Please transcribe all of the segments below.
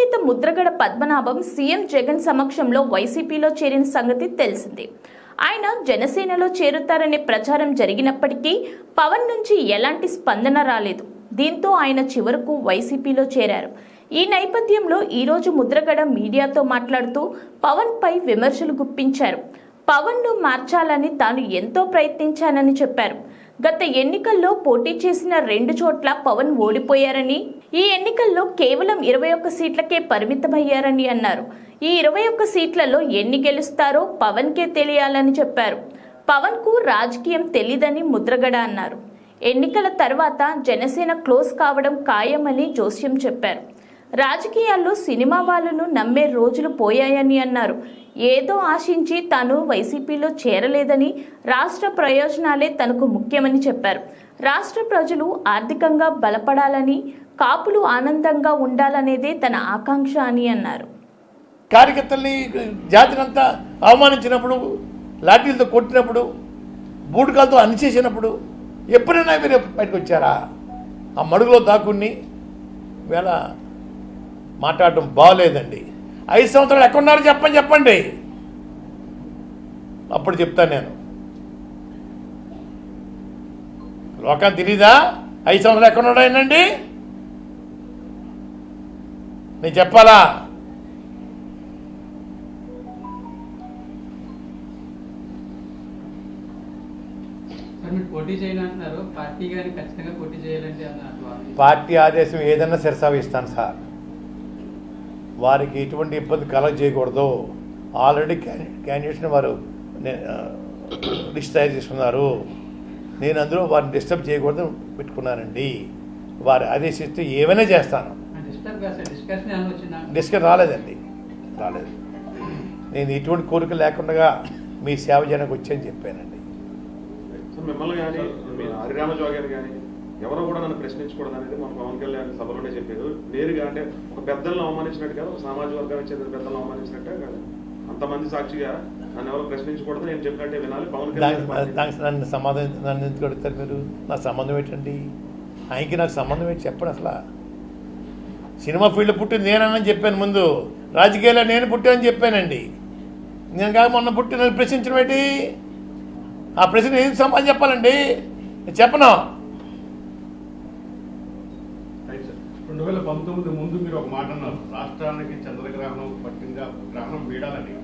నేత ముద్రగడ పద్మనాభం సీఎం జగన్ సమక్షంలో వైసీపీలో చేరిన సంగతి తెలిసిందే. ఆయన జనసేనలో చేరుతారనే ప్రచారం జరిగినప్పటికీ పవన్ నుంచి ఎలాంటి స్పందన రాలేదు. దీంతో ఆయన చివరకు వైసీపీలో చేరారు. ఈ నేపథ్యంలో ఈరోజు ముద్రగడ మీడియాతో మాట్లాడుతూ పవన్ పై విమర్శలు గుప్పించారు. పవన్ ను మార్చాలని తాను ఎంతో ప్రయత్నించానని చెప్పారు. గత ఎన్నికల్లో పోటీ చేసిన 2 చోట్ల పవన్ ఓడిపోయారని, ఈ ఎన్నికల్లో కేవలం 21 సీట్లకే పరిమితమయ్యారని అన్నారు. ఈ 21 సీట్లలో ఎన్ని గెలుస్తారో పవన్ కే తెలియాలని చెప్పారు. పవన్ కు రాజకీయం తెలీదని ముద్రగడ అన్నారు. ఎన్నికల తర్వాత జనసేన క్లోజ్ కావడం ఖాయమని జోస్యం చెప్పారు. రాజకీయాల్లో సినిమా వాళ్ళను నమ్మే రోజులు పోయాయని అన్నారు. ఏదో ఆశించి తాను వైసీపీలో చేరలేదని, రాష్ట్ర ప్రయోజనాలే తనకు ముఖ్యమని చెప్పారు. రాష్ట్ర ప్రజలు ఆర్థికంగా బలపడాలని, కాపులు ఆనందంగా ఉండాలనేదే తన ఆకాంక్ష అని అన్నారు. కార్యకర్తల్ని జాతినంతా అవమానించినప్పుడు, లాఠీలతో కొట్టినప్పుడు, బూటకాలతో అణిచేసినప్పుడు ఎప్పుడైనా మీరు బయటకు వచ్చారా? ఆ మడుగులో దాక్కుని వేళ మాట్లాడటం బాగలేదండి. 5 సంవత్సరాలు ఎక్కడున్నారో చెప్పండి. అప్పుడు చెప్తాను నేను. లోకాన్ని తెలీదా 5 సంవత్సరాలు ఎక్కడున్నాడు ఆయనండి? నేను చెప్పాలా? పార్టీ ఆదేశం ఏదన్నా శిరసావిస్తాను సార్. వారికి ఎటువంటి ఇబ్బంది కలగజేయకూడదు. ఆల్రెడీ క్యాండిడేట్స్ని వారు లిస్ట్ తయారు చేసుకున్నారు. నేను అందులో వారిని డిస్టర్బ్ చేయకూడదు పెట్టుకున్నానండి. వారు ఆదేశిస్తే ఏమైనా చేస్తాను. డిస్కషన్ రాలేదు. నేను ఎటువంటి కోరిక లేకుండా మీ సేవ జనకు వచ్చని చెప్పానండి. మిమ్మల్ని కానీ మీ హరిరామజోగి గారు కానీ ఎవరో కూడా నన్ను ప్రశ్నించకూడదు అనేది మన పవన్ కళ్యాణ్ సభలోనే చెప్పారు. నేరుగా అంటే ఒక పెద్దలను అవమానించినట్టు కాదు, ఒక సామాజిక వర్గానికి చెందిన పెద్దలను అవమానించినట్టే కాదు, అంతమంది సాక్షిగా నన్ను ఎవరు ప్రశ్నించకూడదు, నేను చెప్పినట్టే వినాలి. పవన్ కళ్యాణ్ నన్ను ఎందుకు అడుగుతారు మీరు? నా సంబంధం ఏంటండి? ఆయనకి నాకు సంబంధం ఏంటి చెప్పండి. అసలు సినిమా ఫీల్డ్ పుట్టింది నేనని చెప్పాను. ముందు రాజకీయాల్లో నేను పుట్టానని చెప్పానండి. నేను కాక మొన్న పుట్టిన ప్రశ్నించడం ఏంటి? ఆ ప్రశ్న ఏం సమాధానం చెప్పాలండి? నేను చెప్పను. 2019 ముందు మీరు ఒక మాట అన్నారు, రాష్ట్రానికి చంద్రగ్రహణం పట్టిందా, గ్రహణం వీడాలని.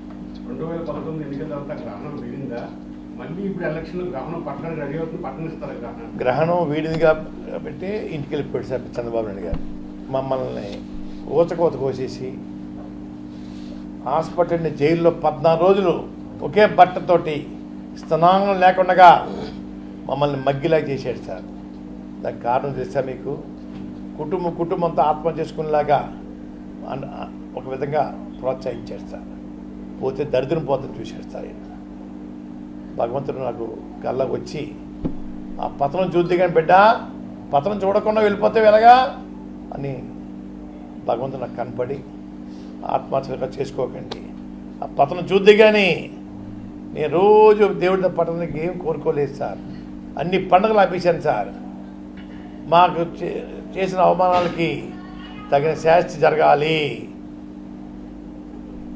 2019 ఎన్నికల తర్వాత గ్రహణం వీడిందా? మళ్ళీ ఇప్పుడు ఎలక్షన్ గ్రహణం పట్టడానికి రెడీ అవుతుంది, పట్టణిస్తారు. గ్రహణం వీడింది కాబట్టి ఇంటికి వెళ్ళిపోయాడు సార్ చంద్రబాబు నాయుడు గారు. మమ్మల్ని ఊచకోత కోసేసి హాస్పిటల్ని జైల్లో 14 రోజులు ఒకే బట్టతోటి స్తనాంగం లేకుండా మమ్మల్ని మగ్గిలా చేశాడు సార్. దానికి కారణం తెలుసా మీకు? కుటుంబంతో ఆత్మహత్య చేసుకునేలాగా ఒక విధంగా ప్రోత్సహించాడు సార్. పోతే దరిద్రం పోతుంది చూశాడు సార్. భగవంతుడు నాకు కళ్ళకు వచ్చి ఆ పతనం చూద్ది కానీ బిడ్డ, పతనం చూడకుండా వెళ్ళిపోతే ఎలాగా అని భగవంతుడు నాకు కనపడి ఆత్మహత్యగా చేసుకోకండి, ఆ పతనం చూద్ది కానీ నేను రోజు దేవుడి పట్టణానికి ఏం కోరుకోలేదు సార్. అన్ని పండుగలు ఆపేశాను సార్. మాకు చేసిన అవమానాలకి తగిన శాస్తి జరగాలి,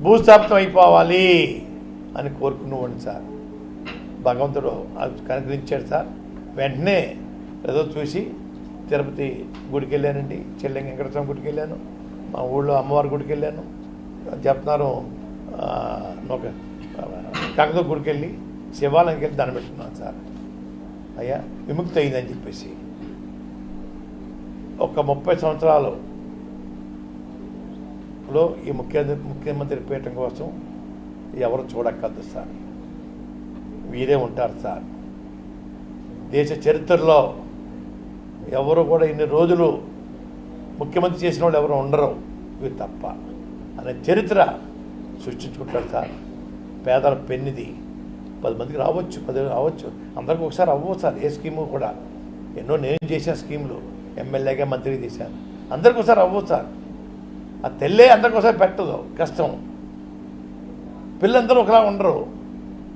భూస్థాపితం అయిపోవాలి అని కోరుకునేవాడిని సార్. భగవంతుడు అది కనుగరించాడు సార్. వెంటనే ఏదో చూసి తిరుపతి గుడికి వెళ్ళానండి, చెల్లెంగ వెంకటస్వామి గుడికి వెళ్ళాను, మా ఊళ్ళో అమ్మవారి గుడికి వెళ్ళాను. చెప్తున్నారు ఒక కాకతో గుడికి వెళ్ళి శివాలయంకి వెళ్ళి దండం పెట్టుకున్నాను సార్. అయ్యా విముక్తి అయిందని చెప్పేసి. ఒక 30 సంవత్సరాలలో ఈ ముఖ్యమంత్రి పీఠం కోసం ఎవరు చూడక్కర్దు సార్, వీరే ఉంటారు సార్. దేశ చరిత్రలో ఎవరు కూడా ఇన్ని రోజులు ముఖ్యమంత్రి చేసిన వాళ్ళు ఎవరు ఉండరు, వీరు తప్ప అనే చరిత్ర సృష్టించుకుంటారు సార్. పేదల పెన్నిది 10 మందికి రావచ్చు, 10 రావచ్చు, అందరికీ ఒకసారి అవ్వవు సార్. ఏ స్కీము కూడా ఎన్నో నేను చేసిన స్కీములు ఎమ్మెల్యేగా మంత్రికి చేశాను, అందరికీ ఒకసారి అవ్వవు సార్. ఆ తెల్లే అందరికీ ఒకసారి పెట్టదు, కష్టం. పిల్లలందరూ ఒకలా ఉండరు.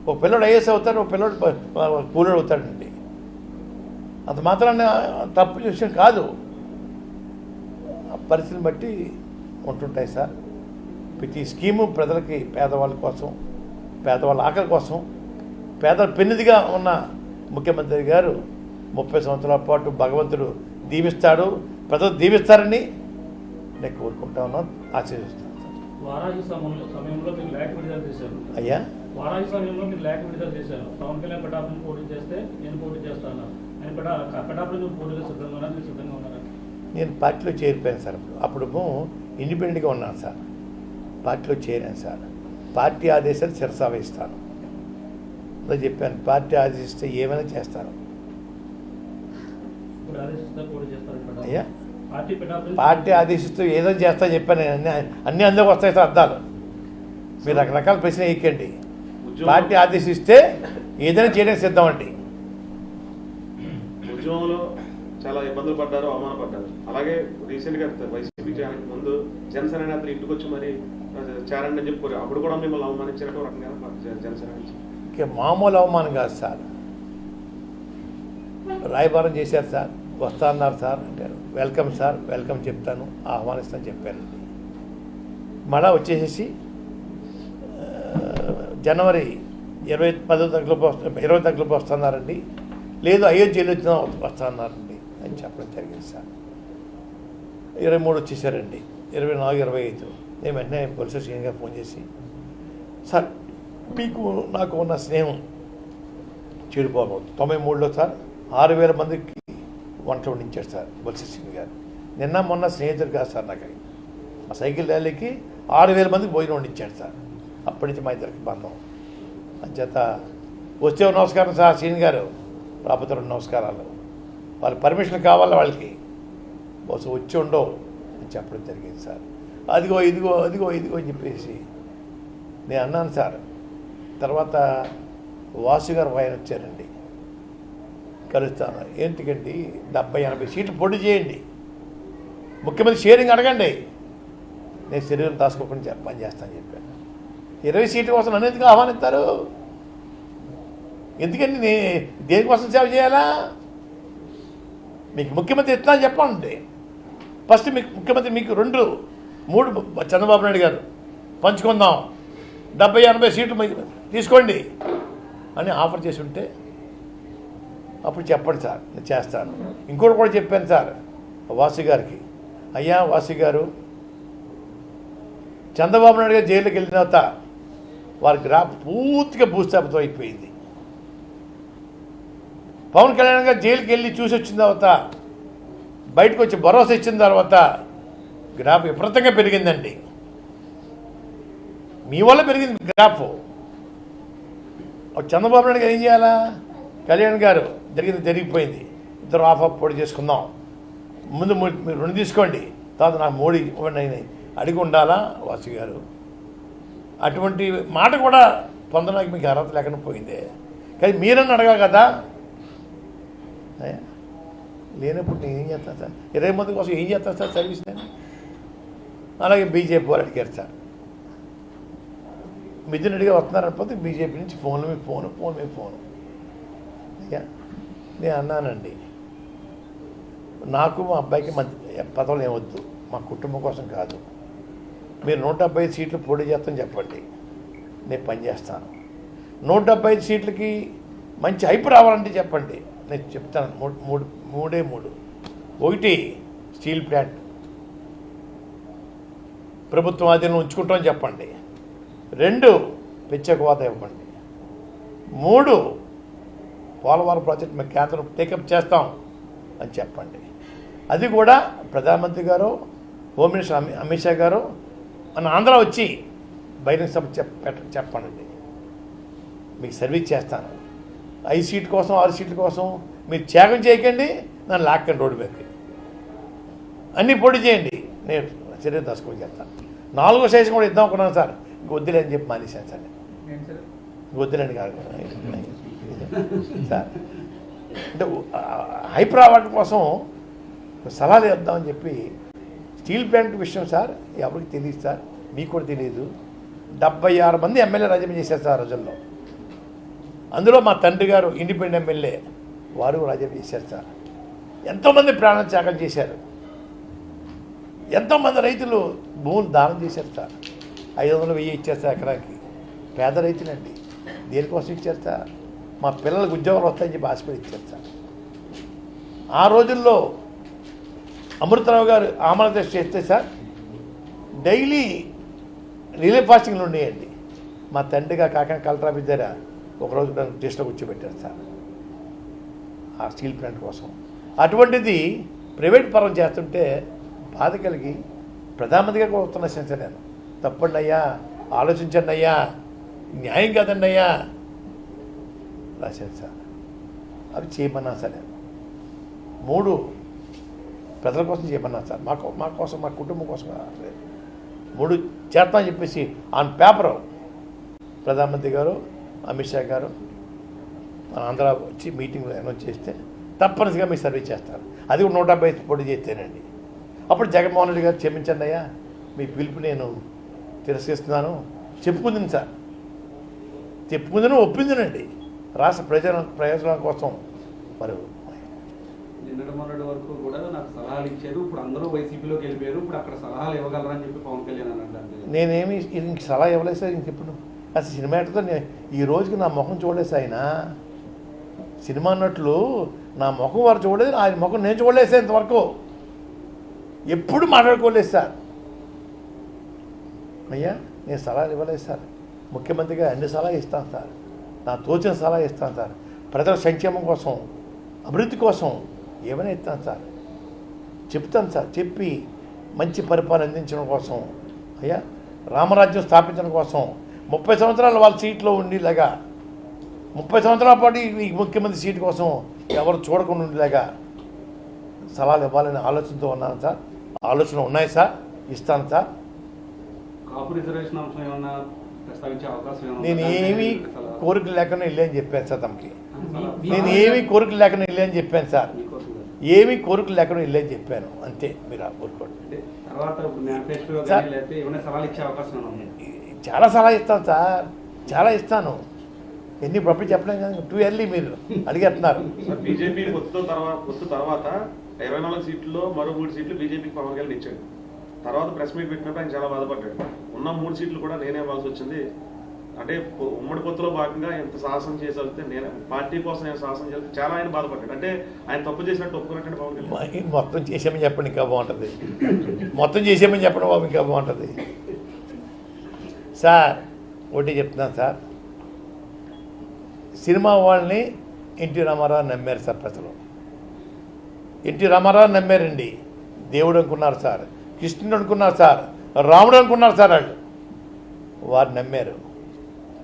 ఒక పిల్లడు ఐఏఎస్ అవుతాడు, ఒక పిల్లడు కూలీడు అవుతాడండి. అంత మాత్రాన్ని తప్పు విషయం కాదు. ఆ పరిస్థితిని బట్టి ఉంటుంటాయి సార్. ప్రతి స్కీము ప్రజలకి, పేదవాళ్ళ కోసం, పేదవాళ్ళ ఆకలి కోసం, పేదల పెన్నిదిగా ఉన్న ముఖ్యమంత్రి గారు 30 సంవత్సరాల పాటు భగవంతుడు దీవిస్తాడు, ప్రజలు దీవిస్తారని నేను కోరుకుంటా ఉన్నాను, ఆశీర్వదిస్తాను సార్. వారాహి సమయంలో మీరు లేఖ విడుదల చేశారు. అయ్యా, వారాహి సమయంలో మీరు లేఖ విడుదల చేశారు. పవన్ కళ్యాణ్ పిఠాపురం పోటీ చేస్తే నేను పోటీ చేస్తాను. ఆయన పిఠాపురం పోటీలో సిద్ధంగా ఉన్నారు, మీరు సిద్ధంగా ఉన్నారా? నేను పార్టీలో చేరిపోయాను సార్. అప్పుడు ఇండిపెండెంట్గా ఉన్నాను సార్. పార్టీలో చేరాను సార్. పార్టీ ఆదేశాలు శిరసావహిస్తాను. అలా చెప్పాను, పార్టీ ఆదేశిస్తే ఏమైనా చేస్తాను. ఇప్పుడు ఆదేశిస్తే పోటీ చేస్తారు. అయ్యా, పార్టీ పిఠాపురం పార్టీ ఆదేశిస్తూ ఏదో చేస్తా చెప్పాను. అన్ని అందులోకి వస్తాయి సార్ అర్థాలు. మీరు రకరకాల ప్రశ్న వేయకండి. పార్టీ ఆదేశిస్తే ఏదైనా చేయడానికి సిద్ధం అండి. ఉద్యమంలో చాలా ఇబ్బందులు పడ్డారు, అవమానపడ్డారు. అలాగే రీసెంట్గా వైసీపీ చేయడానికి ముందు జనసేన నేతలు ఇంటికి వచ్చి మరి చేరండి అని చెప్పుకోరు. అప్పుడు కూడా మిమ్మల్ని అవమానించినట్టు రకంగా జనసేన నుంచి ఇక మామూలు అవమానం కాదు సార్. రాయబారం చేశారు సార్, వస్తా అన్నారు సార్ అంటే వెల్కమ్ సార్, వెల్కమ్ చెప్తాను, ఆహ్వానిస్తాను చెప్పానండి. మళ్ళా వచ్చేసేసి జనవరి 20 తగ్గులోపు వస్తున్నారండి, లేదు అయోధ్యలో వచ్చిన వస్తున్నారండి అని చెప్పడం జరిగింది సార్. 23 వచ్చేసారండి, 24, 25 నేను వెంటనే బొలిస శ్రీనిగా ఫోన్ చేసి, సార్ మీకు నాకు ఉన్న స్నేహం చెడిపోకూడదు. 93లో సార్ 6,000 మందికి వంట వండించాడు సార్ బొలిస శ్రీని గారు. నిన్న మొన్న స్నేహితుడు కాదు సార్ నాకు. ఆ సైకిల్ ర్యాలీకి 6,000 మందికి భోజనం వండించాడు సార్. అప్పటి నుంచి మా ఇద్దరికి బంధం. అంచేత వస్తే నమస్కారం సార్ శ్రీని గారు, రాకపోతే 2 నమస్కారాలు. వాళ్ళ పర్మిషన్ కావాలా వాళ్ళకి, బహుశా వచ్చి ఉండవు అని చెప్పడం జరిగింది సార్. అదిగో ఇదిగో అదిగో ఇదిగో అని చెప్పేసి నేను అన్నాను సార్. తర్వాత వాసు గారు ఆయన వచ్చారండి, కలుస్తాను. ఏంటికండి 70-80 సీట్లు పోటీ చేయండి, ముఖ్యమంత్రి షేరింగ్ అడగండి, నేను శరీరం దాచుకోకుండా పని చేస్తాను చెప్పాను. 20 సీట్ల కోసం నన్ను ఎందుకు ఆహ్వానిస్తారు? ఎందుకండి దేనికోసం సేవ చేయాలా? మీకు ముఖ్యమంత్రి ఎట్లా చెప్పండి. ఫస్ట్ మీకు ముఖ్యమంత్రి మీకు 2-3 చంద్రబాబు నాయుడు గారు పంచుకుందాం, 70-80 సీట్లు తీసుకోండి అని ఆఫర్ చేసి ఉంటే అప్పుడు చెప్పండి సార్, నేను చేస్తాను. ఇంకోటి కూడా చెప్పాను సార్ వాసు గారికి, అయ్యా వాసు గారు, చంద్రబాబు నాయుడు గారు జైలుకి వెళ్ళిన తర్వాత వారి గ్రాఫ్ పూర్తిగా భూస్థాపితం అయిపోయింది. పవన్ కళ్యాణ్ గారు జైలుకి వెళ్ళి చూసి వచ్చిన తర్వాత, బయటకు వచ్చి భరోసా ఇచ్చిన తర్వాత గ్రాఫ్ విపరీతంగా పెరిగిందండి. మీ వల్ల పెరిగింది గ్రాఫ్. చంద్రబాబు నాయుడు గారు ఏం చేయాలా? కళ్యాణ్ గారు జరిగిపోయింది, ఇద్దరు ఆఫ్ పోటీ చేసుకుందాం, ముందు మీరు 2 తీసుకోండి, తర్వాత నాకు 3 ఇవ్వండి అయినాయి అడిగి ఉండాలా వాసు గారు? అటువంటి మాట కూడా పొందడానికి మీకు అర్హత లేకుండా పోయిందే. కానీ మీరన్నా అడగాలి కదా. లేనప్పుడు నేను ఏం చేస్తాను సార్? 20 మంది కోసం ఏం చేస్తాను సార్ సర్వీస్ నేను? అలాగే బీజేపీ వాళ్ళు అడిగారు సార్, మిథున్ రెడ్డిగా వస్తున్నారనిపోతే బీజేపీ నుంచి ఫోన్ మీద ఫోను. అయ్యా నేను అన్నానండి, నాకు మా అబ్బాయికి పదవులు ఏమొద్దు, మా కుటుంబం కోసం కాదు. మీరు 175 సీట్లు పోటీ చేస్తామని చెప్పండి, నేను పనిచేస్తాను. 175 సీట్లకి మంచి హైప్ రావాలంటే చెప్పండి, నేను చెప్తాను. 3 ఒకటి స్టీల్ ప్లాంట్ ప్రభుత్వం ఆధీనంలో ఉంచుకుంటామని చెప్పండి. 2 ప్రత్యేక హోదా ఇవ్వండి. 3 పోలవరం ప్రాజెక్ట్ మేము కేంద్రం టేకప్ చేస్తాం అని చెప్పండి. అది కూడా ప్రధానమంత్రి గారు, హోమ్ మినిస్టర్ అమిత్ షా గారు మన ఆంధ్ర వచ్చి బహిరంగ సభ చెప్పండి, మీకు సర్వీస్ చేస్తాను. 5 సీట్ల కోసం 6 సీట్ల కోసం మీరు త్యాగం చేయకండి, నన్ను లాక్కండి రోడ్డు మీదకి, అన్నీ పోటీ చేయండి, నేను చర్య దర్శకుని చేస్తాను. 4వ సైజు కూడా ఇద్దాం అనుకున్నాను సార్, ఇంక వద్దులే అని చెప్పి మానేశాను సార్. వద్దులేండి కాదు సార్, అంటే హైప్ రావడం కోసం సలహాలు ఇద్దామని చెప్పి. స్టీల్ ప్లాంట్ విషయం సార్ ఎవరికి తెలియదు సార్, మీకు కూడా తెలియదు. 76 మంది ఎమ్మెల్యే రాజీనామా చేశారు సార్ రోజుల్లో. అందులో మా తండ్రి గారు ఇండిపెండెంట్ ఎమ్మెల్యే, వారు రాజీనామా చేశారు సార్. ఎంతోమంది ప్రాణ త్యాగం చేశారు. ఎంతోమంది రైతులు భూములు దానం చేశారు సార్. 500, 1000 ఇచ్చారు సార్ ఎకరాకి. పేద రైతులండి. దేనికోసం ఇచ్చారు సార్? మా పిల్లలకు ఉద్యోగాలు వస్తాయని చెప్పి ఆశపడి ఇచ్చారు సార్. ఆ రోజుల్లో అమృతరావు గారు ఆమరణ చేస్తే సార్ డైలీ రిలే ఫాస్టింగ్లు ఉండేయండి. మా తండ్రిగా కాకినాడ కలెక్టర్ ఆఫీస్ దగ్గర ఒకరోజు నన్ను టెస్ట్లో కూర్చోబెట్టారు సార్ ఆ స్టీల్ ప్లాంట్ కోసం. అటువంటిది ప్రైవేట్ పరం చేస్తుంటే బాధ కలిగి ప్రధానమంత్రిగా కోరుతున్నా సార్ నేను. తప్పండి అయ్యా, ఆలోచించండి అయ్యా, న్యాయం కాదండి అయ్యా రాశాను సార్. అవి చేయమన్నా సార్ నేను 3 ప్రజల కోసం చేయమన్నా సార్. మా కోసం, మా కుటుంబం కోసం లేదు. 3 చేస్తామని చెప్పేసి ఆన్ పేపర్ ప్రధానమంత్రి గారు, అమిత్ షా గారు మన ఆంధ్ర వచ్చి మీటింగ్లో అనౌన్స్ చేస్తే తప్పనిసరిగా మీ సర్వీస్ చేస్తారు. అది 175 పోటీ చేస్తేనండి. అప్పుడు జగన్మోహన్ రెడ్డి గారు క్షమించండి అయ్యా, మీ పిలుపు నేను తిరస్కరిస్తున్నాను చెప్పుకుంది సార్. చెప్పుకుందని ఒప్పిందనండి రాష్ట్ర ప్రయోజనం కోసం. మరి నిన్నటి మొన్నటి వరకు కూడా నాకు సలహాలు ఇచ్చారు, ఇప్పుడు అందరూ వైసీపీలోకి వెళ్ళిపోయారు, ఇప్పుడు అక్కడ సలహాలు ఇవ్వగలరని చెప్పి పవన్ కళ్యాణ్ అన్నాడు. నేనేమి ఇంక సలహా ఇవ్వలేదు సార్. ఇంకెప్పుడు అసలు సినిమా యాక్టర్తో ఈ రోజుకి నా ముఖం చూడలేదు ఆయన. సినిమా అన్నట్లు నా ముఖం వారు చూడలేదు, ఆయన ముఖం నేను చూడలేదు సార్ ఇంతవరకు. ఎప్పుడు మాట్లాడుకోలేదు సార్. అయ్యా నేను సలహాలు ఇవ్వలేదు సార్. ముఖ్యమంత్రిగా అన్ని సలహా ఇస్తాను సార్, నా తోచిన సలహా ఇస్తాను సార్. ప్రజల సంక్షేమం కోసం, అభివృద్ధి కోసం ఏమైనా ఇస్తాను సార్, చెప్తాను సార్. చెప్పి మంచి పరిపాలన అందించడం కోసం, అయ్యా రామరాజ్యం స్థాపించడం కోసం 30 సంవత్సరాలు వాళ్ళ సీట్లో ఉండేలాగా, 30 సంవత్సరాల పాటు ఈ ముఖ్యమంత్రి సీటు కోసం ఎవరు చూడకుండా ఉండేలాగా సలహాలు ఇవ్వాలనే ఆలోచనతో ఉన్నాను సార్. ఆలోచన ఉన్నాయి సార్, ఇస్తాను సార్. కాపు రిజర్వేషన్ అంశం ఏమన్నా ప్రస్తావించే అవకాశం ఏమన్నా? నేను ఏమీ కోరికలు లేకుండా వెళ్ళని చెప్పాను సార్ తమకి. నేను ఏమీ కోరికలు లేకుండా వెళ్ళని చెప్పాను సార్. ఏమీ కోరికలు లేకుండా వెళ్ళని చెప్పాను, అంతే. మీరు ఆ కోరుకోండి. తర్వాత మేనిఫెస్టో కానీ లేకపోతే ఏమైనా సలహాలు ఇచ్చే అవకాశం ఏమన్నా? చాలా సలహా ఇస్తాను సార్, చాలా ఇస్తాను. ఎన్ని ప్రపంచ చెప్పలేం కదా, 2 ఇయర్లీ మీరు అడిగేస్తున్నారు. బీజేపీ పొత్తు తర్వాత 24 సీట్లలో మరో 3 సీట్లు బీజేపీకి పవన్ కళ్యాణ్ ఇచ్చాడు. తర్వాత ప్రెస్ మీట్ పెట్టినప్పుడు ఆయన చాలా బాధపడ్డాడు. ఉన్న 3 సీట్లు కూడా నేనే ఇవ్వాల్సి వచ్చింది. అంటే ఉమ్మడి పొత్తులో భాగంగా ఎంత సాహసం చేసేస్తే నేను పార్టీ కోసం నేను సాహసం చేస్తే చాలా ఆయన బాధపడ్డాడు. అంటే ఆయన తప్పు చేసినట్టు ఒప్పుకున్నట్టు పవన్ కళ్యాణ్. మొత్తం చేసామని చెప్పండి ఇంకా బాగుంటుంది. మొత్తం చేసామని చెప్పడం బాబు ఇంకా బాగుంటుంది సార్. ఒకటి చెప్తున్నాను సార్, సినిమా వాళ్ళని ఎన్టీ రామారావు నమ్మారు సార్ ప్రజలు. ఎన్టీ రామారావు నమ్మారండి. దేవుడు అనుకున్నారు సార్, కృష్ణుడు అనుకున్నారు సార్, రాముడు అనుకున్నారు సార్. వాళ్ళు వారు నమ్మారు.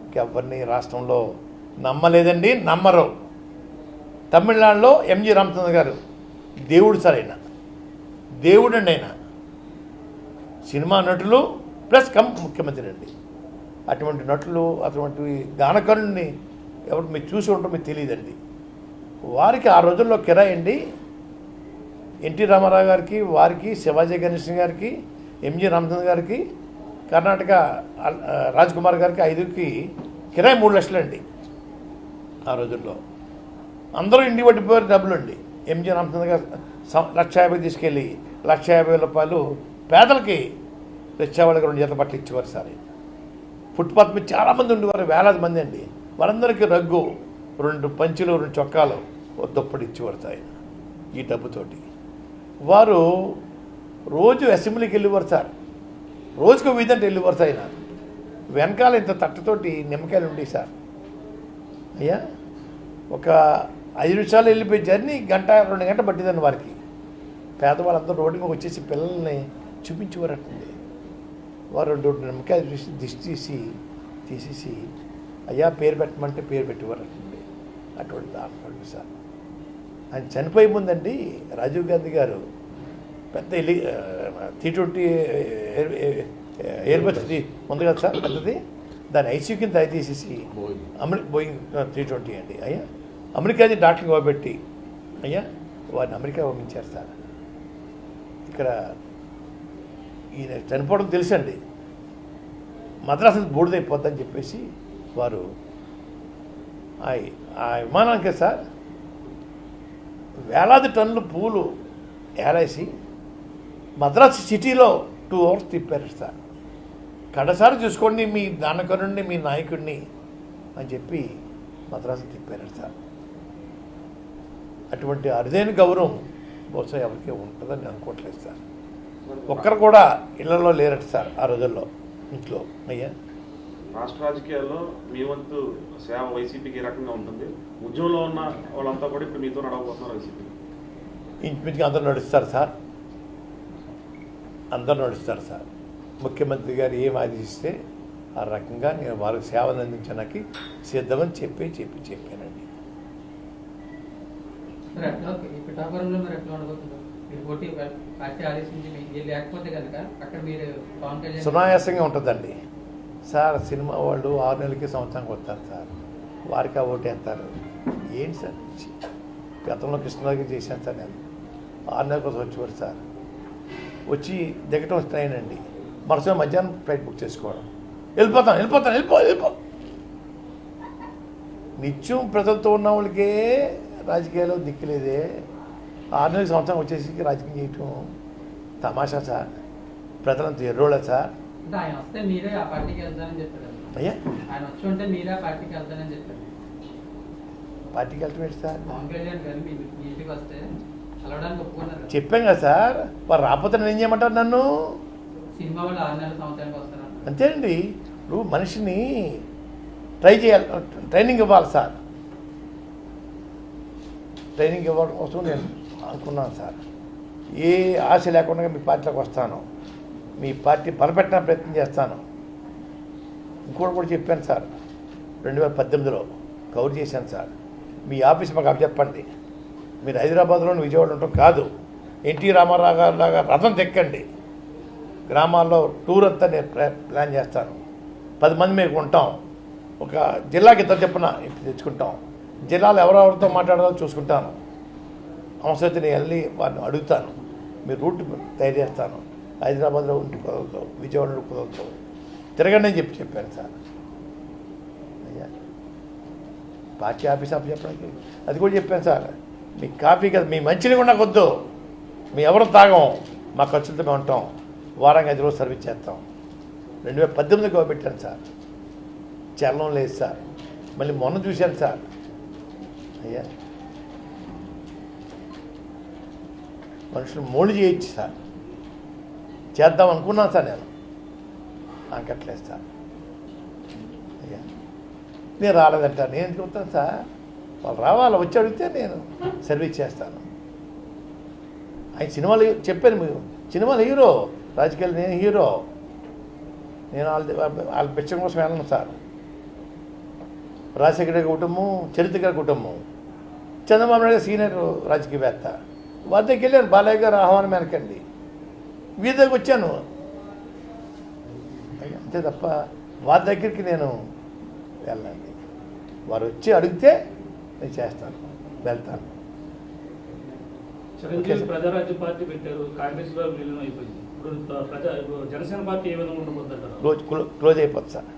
ఇంకెవరిని రాష్ట్రంలో నమ్మలేదండి, నమ్మరు. తమిళనాడులో ఎంజి రామచంద్ర గారు దేవుడు సార్. ఆయన దేవుడు అండి. ఆయన సినిమా నటులు ప్లస్ ముఖ్యమంత్రి అండి. అటువంటి నటులు, అటువంటి గానకరుణ్ణి ఎవరు మీరు చూసి ఉంటారో మీకు తెలియదండి. వారికి ఆ రోజుల్లో కిరాయి అండి. ఎన్టీ రామారావు గారికి, వారికి, శివాజీ గణేశన్ గారికి, ఎంజి రామచంద్ర గారికి, కర్ణాటక రాజ్ కుమార్ గారికి 5కి కిరాయి 3 లక్షలు అండి. ఆ రోజుల్లో అందరూ ఇంటికి పట్టిపోయారు డబ్బులు అండి. ఎంజి రామచంద్ర గారు 1,50,000 తీసుకెళ్ళి 1,50,000 పేదలకి రిక్షావాళ్ళకి 2 జతల బట్టలు ఇచ్చేవారు సార్. ఫుట్పాత్ మీద చాలామంది ఉండేవారు, వేలాది మంది అండి. వారందరికీ రగ్గు, 2 పంచులు, 2 చొక్కాలు, దుప్పటి ఇచ్చేవారు సార్. ఈ డబ్బుతోటి వారు రోజు అసెంబ్లీకి వెళ్ళేవారు సార్. రోజుకు వీధంటే వెళ్ళేవారు సార్. ఆయన వెనకాల ఇంత తట్టతోటి నిమ్మకాయలు ఉండేవి సార్. అయ్యా ఒక 5 నిమిషాలు వెళ్ళిపోయి జర్నీ 1-2 గంటలు పట్టిందండి వారికి. పేదవాళ్ళందరూ రోడ్డు మీద వచ్చేసి పిల్లల్ని చూపించేవారటండి. వారు 2 నిమ్మకాయలు చూసి దిష్టి తీసేసి అయ్యా పేరు పెట్టమంటే పేరు పెట్టేవారటండి. అటువంటి దారుణం సార్. ఆయన చనిపోయే ముందండి రాజీవ్ గాంధీ గారు పెద్ద T20 ఎయిర్బస్ ఉంది కదా సార్ పెద్దది, దాని ఐసీయూ కింద తీసేసి బోయింగ్ 320 అండి. అయ్యా అమెరికాని డాక్టర్కి ఇవ్వబెట్టి అయ్యా వారిని అమెరికా పంపించారు సార్. ఇక్కడ ఈయన చనిపోవడం తెలుసండి. మద్రాసు బూడిదైపోద్దని చెప్పేసి వారు ఆ విమానానికి సార్ వేలాది టన్నులు పూలు ఏలేసి మద్రాసు సిటీలో 2 అవర్స్ తిప్పారు సార్. కడసారి చూసుకోండి మీ నాన్నకరుణ్ణి మీ నాయకుడిని అని చెప్పి మద్రాసు తిప్పారు సార్. అటువంటి అరుదైన గౌరవం బహుశా ఎవరికి ఉంటుందని నేను అనుకోవట్లేదు సార్. ఒక్కరు కూడా ఇళ్లలో లేరట సార్ ఆ రోజుల్లో ఇంట్లో. అయ్యా రాష్ట్ర రాజకీయాల్లో మీ వంతు సేవ వైసీపీకి ఏ రకంగా ఉంటుంది? ఉద్యమంలో ఉన్న వాళ్ళంతా కూడా ఇప్పుడు మీతో నడవబోతున్నారు వైసీపీ. ఇంచుమించుగా అందరూ నడుస్తారు సార్. అందరూ నడుస్తారు సార్. ముఖ్యమంత్రి గారు ఏం ఆదేశిస్తే ఆ రకంగా నేను వారికి సేవలు అందించడానికి సిద్ధమని చెప్పానండి. మరి ఎట్లా ఈ పిఠాపురంలో మరి ఎట్లా ఉండబోతుందో మీరు పోటీ పార్టీ ఆదేశించి మీకు లేకపోతే కనుక అక్కడ మీరు పవన్ కళ్యాణ్ సునాయాసంగా ఉంటుందండి సార్. సినిమా వాళ్ళు 6 నెలలకి సంవత్సరానికి వస్తారు సార్. వారికి ఆ ఓటు వేస్తారు. ఏంటి సార్ గతంలో కృష్ణరాజు చేశాను సార్. నేను 6 నెలల కోసం వచ్చేవారు సార్. వచ్చి దిగటం ట్రైన్ అండి. మరుసటి మధ్యాహ్నం ఫ్లైట్ బుక్ చేసుకోవడం. వెళ్ళిపో నిత్యం ప్రజలతో ఉన్న వాళ్ళకే రాజకీయాల్లో దిక్కులేదే. 6 నెలల సంవత్సరం వచ్చేసి రాజకీయం చేయటం తమాషా సార్. ప్రజలంతా ఎర్రోళ్ళ సార్. అంటే ఆయన వస్తే మీరే ఆ పార్టీకి వెళ్తానని చెప్పారు. అయ్యా ఆయన వచ్చి ఉంటే మీరే ఆ పార్టీకి వెళ్తానని చెప్పారు. పార్టీకి వెళ్ళటం సార్. పవన్ కళ్యాణ్ గారు మీ ఇంటికి వస్తే కలవడానికి ఒప్పుకున్నారు. చెప్పాం కదా సార్. వారు రాకపోతే నేను ఏం చేయమంటారు నన్ను? సినిమా వాళ్ళు 6 నెలల సంవత్సరానికి వస్తున్నారు. అంతేనండి. ఇప్పుడు మనిషిని ట్రై చేయాలి, ట్రైనింగ్ ఇవ్వాలి సార్. ట్రైనింగ్ ఇవ్వడం కోసం నేను అనుకున్నాను సార్. ఏ ఆశ లేకుండా మీ పార్టీలోకి వస్తాను. మీ పార్టీ బలపెట్టడానికి ప్రయత్నం చేస్తాను. ఇంకోటి కూడా చెప్పాను సార్. 2018లో కవర్ చేశాను సార్. మీ ఆఫీస్ మాకు అప్పచెప్పండి. మీరు హైదరాబాద్లోని విజయవాడ ఉండటం కాదు, ఎన్టీ రామారావు గారు లాగా రథం తెక్కండి. గ్రామాల్లో టూర్ అంతా నేను ప్లాన్ చేస్తాను. 10 మంది మేము ఉంటాం. ఒక జిల్లాకి ఇద్దరు చెప్పున తెచ్చుకుంటాం. జిల్లాలో ఎవరెవరితో మాట్లాడాలో చూసుకుంటాను. అవసరమైతే నేను వెళ్ళి వారిని అడుగుతాను. మీరు రూట్ తయారు చేస్తాను. హైదరాబాద్లో ఉండి కుదరదు, విజయవాడలో కుదరదు, తిరగండి అని చెప్పాను సార్. అయ్యా పార్టీ ఆఫీస్ ఆఫ్ చెప్పడానికి అది కూడా చెప్పాను సార్. మీ కాఫీ కదా, మీ మంచిని కూడా నాకు వద్దు, మీ ఎవరు తాగం, మా ఖర్చులతో మేము ఉంటాం. వారానికి 5 రోజులు సర్వీస్ చేస్తాం. 2018లో పెట్టాను సార్. చలనం లేదు సార్. మళ్ళీ మొన్న చూశాను సార్. అయ్యా మనుషులు మోల్డ్ చేయొచ్చు సార్. చేద్దాం అనుకున్నాను సార్. నేను అంకట్లేదు సార్. అయ్యా నేను రాలేదంటాను. నేను ఎందుకు వస్తాను సార్? వాళ్ళు రావాలి, వచ్చి అడిగితే నేను సర్వీస్ చేస్తాను. ఆయన సినిమాలు చెప్పాను. మీరు సినిమాలు హీరో, రాజకీయాలు నేను హీరో. నేను వాళ్ళ పిచ్చం కోసం వెళ్ళను సార్. రాజశేఖర కుటుంబం, చరిత్ర కుటుంబం, చంద్రబాబు నాయుడు సీనియర్ రాజకీయవేత్త. వారి దగ్గరికి వెళ్ళాను. బాలయ్య గారు ఆహ్వానం వెనకండి వీరి దగ్గరికి వచ్చాను. అంతే తప్ప వారి దగ్గరికి నేను వెళ్ళండి. వారు వచ్చి అడిగితే నేను చేస్తాను, వెళ్తాను. చిరంజీవి ప్రజారాజ్య పార్టీ పెట్టారు, కాంగ్రెస్ లో విలీనం అయిపోయింది. ఇప్పుడు జనసేన పార్టీ ఏ విధంగా ఉండబోతుంటారు? క్లోజ్ అయిపోతుంది సార్.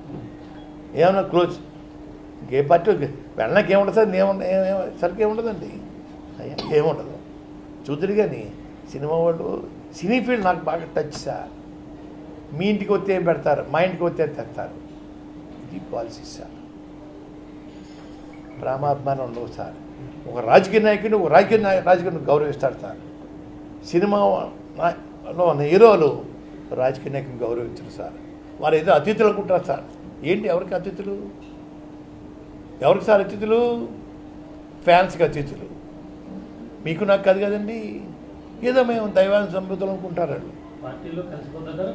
ఏమన్నా క్లోజ్. ఏ పార్టీ వెళ్ళడానికి ఏముండదు సార్. సరికి ఏముండదండి. అయ్యా ఏముండదు. చూద్దరు కానీ సినిమా వాళ్ళు, సినీ ఫీల్డ్ నాకు బాగా టచ్ సార్. మీ ఇంటికి వస్తే ఏం పెడతారు, మా ఇంటికి వస్తే ఏం తెస్తారు. ఇది పాలసీ సార్. ప్రేమాభిమానం ఉండవు సార్. ఒక రాజకీయ నాయకుడిని రాజకీయ గౌరవిస్తాడు సార్. సినిమాలో ఉన్న హీరోలు రాజకీయ నాయకుని గౌరవించరు సార్. వారు ఏదో అతిథులు అనుకుంటారు సార్. ఏంటి ఎవరికి అతిథులు? ఎవరికి సార్ అతిథులు? ఫ్యాన్స్కి అతిథులు. మీకు నాకు కాదు కదండి. ఏదో మేము దైవాన్ని సంబుద్ధులు అనుకుంటారు వాళ్ళు. పార్టీలో కలిసిపోతారా?